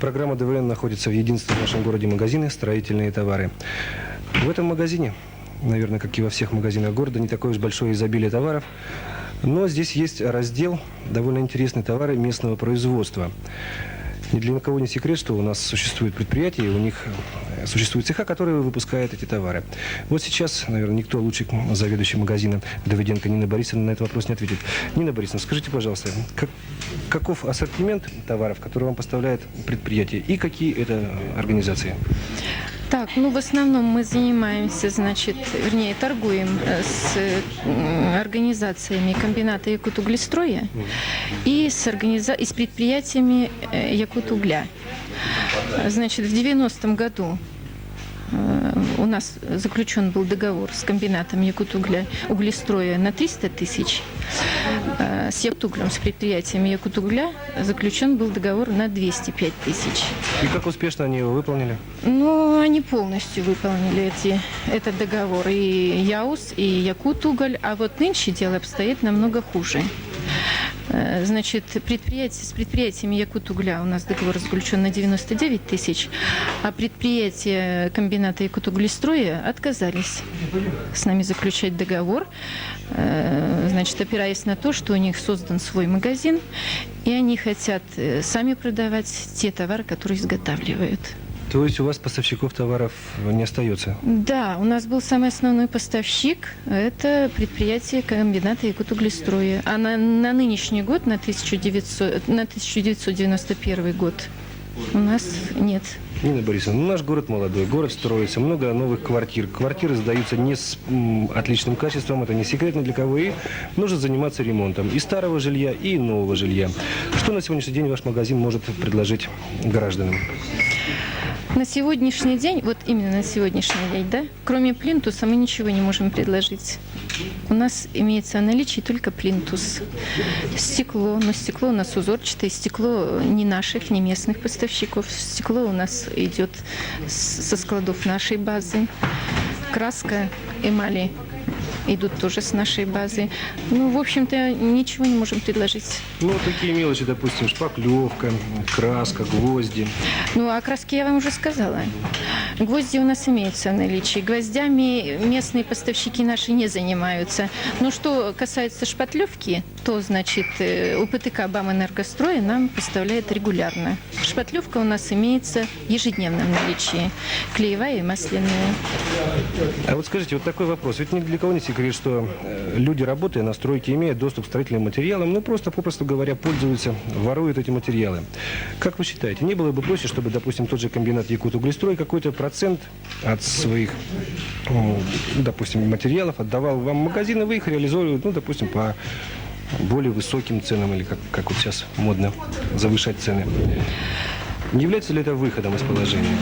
Программа ДВН находится в единственном в нашем городе магазине «Строительные товары». В этом магазине, наверное, как и во всех магазинах города, не такое уж большое изобилие товаров, но здесь есть раздел довольно интересные товары местного производства. Ни для кого не секрет, что у нас существуют предприятия, у них существуют цеха, которые выпускают эти товары. Вот сейчас, наверное, никто лучше заведующий магазина Давыденко Нина Борисовна на этот вопрос не ответит. Нина Борисовна, скажите, пожалуйста, каков ассортимент товаров, которые вам поставляет предприятие, и какие это организации? Так, ну в основном мы занимаемся, значит, вернее, торгуем с организациями комбината Якутуглестроя и с предприятиями Якутугля. Значит, в 90-м году у нас заключен был договор с комбинатом Якутуглестроя на 300 тысяч. С Якутуглем, с предприятиями Якутугля заключен был договор на 205 тысяч. И как успешно они его выполнили? Ну, они полностью выполнили этот договор. И Яус, и Якутуголь. А вот нынче дело обстоит намного хуже. Значит, с предприятиями Якутугля у нас договор заключен на 99 тысяч, а предприятия комбината Якутуглестроя отказались с нами заключать договор, значит, опираясь на то, что у них создан свой магазин, и они хотят сами продавать те товары, которые изготавливают. То есть у вас поставщиков товаров не остается? Да, у нас был самый основной поставщик, это предприятие комбината Якутуглестроя. А на нынешний год, на 1991 год, у нас нет. Нина Борисовна, наш город молодой, город строится, много новых квартир. Квартиры сдаются не с отличным качеством, это не секрет ни для кого, и нужно заниматься ремонтом и старого жилья, и нового жилья. Что на сегодняшний день ваш магазин может предложить гражданам? На сегодняшний день, вот именно на сегодняшний день, да, кроме плинтуса мы ничего не можем предложить. У нас имеется в наличии только плинтус. Стекло, но стекло у нас узорчатое, стекло не наших, не местных поставщиков. Стекло у нас идет со складов нашей базы. Краска, эмали идут тоже с нашей базы. Ну, в общем-то, ничего не можем предложить. Ну, такие мелочи, допустим, шпаклевка, краска, гвозди. Ну, о краске я вам уже сказала. Гвозди у нас имеются в наличии. Гвоздями местные поставщики наши не занимаются. Но что касается шпатлевки, то, значит, УПТК БАМ-Энергостроя нам поставляет регулярно. Шпатлевка у нас имеется в ежедневном наличии. Клеевая и масляная. А вот скажите, вот такой вопрос. Ведь ни для кого не секрет, что люди, работая на стройке, имеют доступ к строительным материалам, ну, просто, попросту говоря, пользуются, воруют эти материалы. Как вы считаете, не было бы проще, чтобы, допустим, тот же комбинат Якутуглестрой какой-то процент от своих, допустим, материалов отдавал вам в магазин, и вы их реализовывали, ну, допустим, по более высоким ценам, или как вот сейчас модно завышать цены? Не является ли это выходом из положения?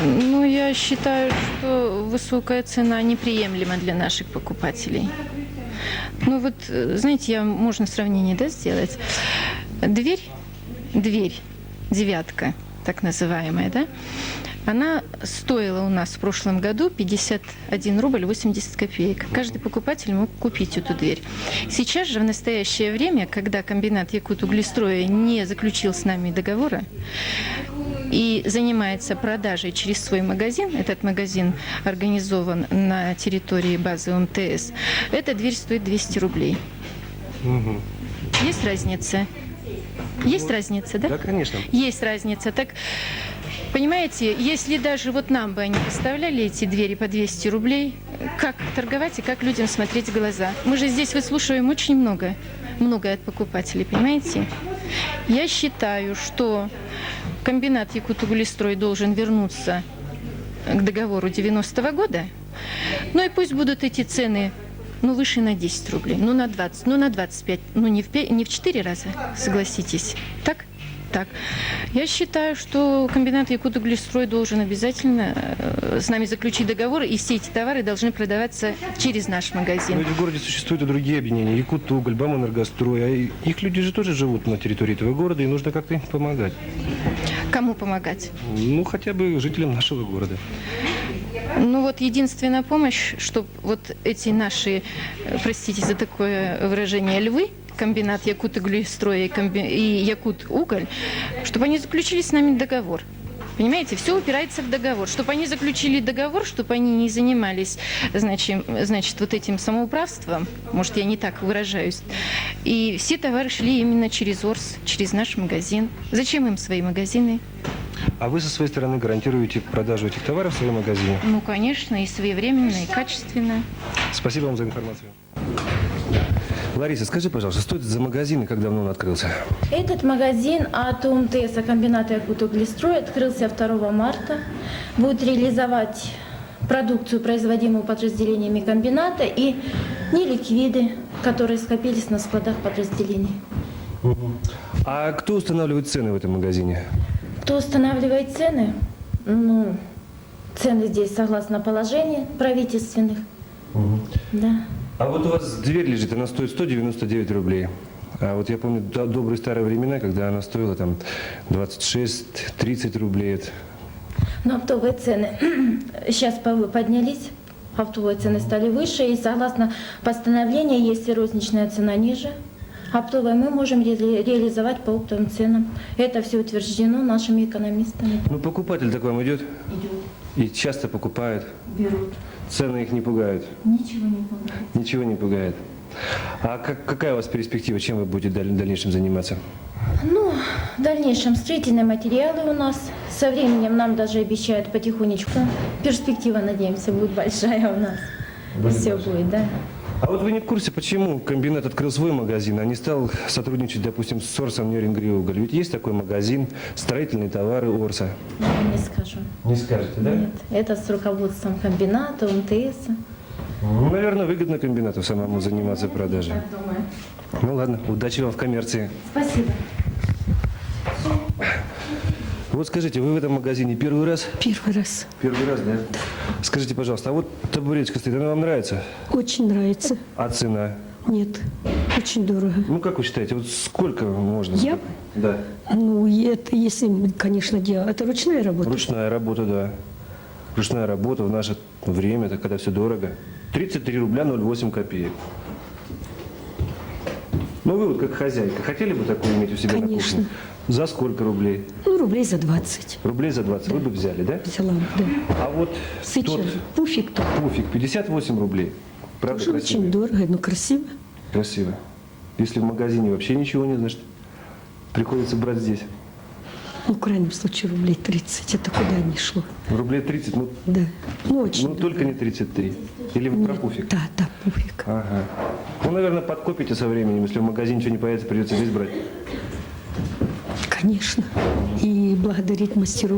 Ну, я считаю, что высокая цена неприемлема для наших покупателей. Ну, вот, знаете, можно сравнение, да, сделать. Дверь, девятка, так называемая, да, она стоила у нас в прошлом году 51 рубль 80 копеек. Каждый покупатель мог купить эту дверь. Сейчас же, в настоящее время, когда комбинат Якутуглестроя не заключил с нами договора и занимается продажей через свой магазин, этот магазин организован на территории базы МТС, эта дверь стоит 200 рублей. Угу. Есть разница? Есть разница, да? Да, конечно. Есть разница. Так, понимаете, если даже вот нам бы они поставляли эти двери по 200 рублей, как торговать и как людям смотреть в глаза? Мы же здесь выслушиваем очень многое от покупателей, понимаете? Я считаю, что комбинат Якутуглестрой должен вернуться к договору 90-го года, ну и пусть будут эти цены, ну, выше на 10 рублей, ну, на 20, ну, на 25, ну, не в 4 раза, согласитесь, так? Так. Я считаю, что комбинат Якутуглестрой должен обязательно с нами заключить договор, и все эти товары должны продаваться через наш магазин. Но ведь в городе существуют и другие объединения, Якутуголь, БАМ-Энергострой, а их люди же тоже живут на территории этого города, и нужно как-то им помогать. Кому помогать? Ну, хотя бы жителям нашего города. Ну вот единственная помощь, чтобы вот эти наши, простите за такое выражение, львы, комбинат Якутуглестрой и Якутуголь, чтобы они заключили с нами договор. Понимаете, все упирается в договор. Чтобы они заключили договор, чтобы они не занимались, значит, вот этим самоуправством, может, я не так выражаюсь, и все товары шли именно через ОРС, через наш магазин. Зачем им свои магазины? А вы со своей стороны гарантируете продажу этих товаров в своем магазине? Ну, конечно, и своевременно, и качественно. Спасибо вам за информацию. Лариса, скажи, пожалуйста, что это за магазин и как давно он открылся? Этот магазин от УМТС комбината Якутуглестрой открылся 2 марта. Будет реализовать продукцию, производимую подразделениями комбината, и неликвиды, которые скопились на складах подразделений. А кто устанавливает цены в этом магазине? Кто устанавливает цены? Ну, цены здесь согласно положению правительственных. Да. А вот у вас дверь лежит, она стоит 199 рублей. А вот я помню добрые старые времена, когда она стоила там 26-30 рублей. Но оптовые цены сейчас поднялись, оптовые цены стали выше, и согласно постановлению, если розничная цена ниже, оптовые мы можем реализовать по оптовым ценам. Это все утверждено нашими экономистами. Ну, покупатель такой вам идет? Идет, И часто покупает. берут. Цены их не пугают. Ничего не пугает. Ничего не пугает. А какая у вас перспектива? Чем вы будете в дальнейшем заниматься? Ну, в дальнейшем строительные материалы у нас. Со временем нам даже обещают потихонечку. Перспектива, надеемся, будет большая у нас. Все будет, да. А вот вы не в курсе, почему комбинат открыл свой магазин, а не стал сотрудничать, допустим, с Орсом Неринг-Уголь? Ведь есть такой магазин, строительные товары Орса. Я не скажу. Не скажете, да? Нет, это с руководством комбината, УМТС. Ну, наверное, выгодно комбинату самому заниматься продажей. Так думаю. Ну ладно, удачи вам в коммерции. Спасибо. Вот скажите, вы в этом магазине первый раз? Первый раз. Первый раз, да? Скажите, пожалуйста, а вот табуреточка стоит, она вам нравится? Очень нравится. А цена? Нет, очень дорого. Ну, как вы считаете, вот сколько можно? Я? Да. Ну, и это, если, конечно, дело. Это ручная работа? Ручная работа, да. Ручная работа в наше время, это когда все дорого. 33 рубля 08 копеек. Ну, вы вот как хозяйка, хотели бы такую иметь у себя на Конечно. кухне? За сколько рублей? Ну, рублей за 20. Рублей за 20 вы бы взяли, да? Взяла, да. А вот Сейчас. тот Пуфик тут. пуфик 58 рублей. Правда, Тоже красивый? очень дорого, но красиво. Красиво. Если в магазине вообще ничего нет, значит, приходится брать здесь. Ну, в крайнем случае, рублей 30. Это куда ни шло. Рублей 30, ну, Да. Ну, очень ну дорого. только не 33. Или вы про Нет, пуфик? Да, да, пуфик. Ага. Ну, наверное, подкопите со временем. Если в магазине ничего не появится, придется здесь брать. Конечно. И благодарить мастеров.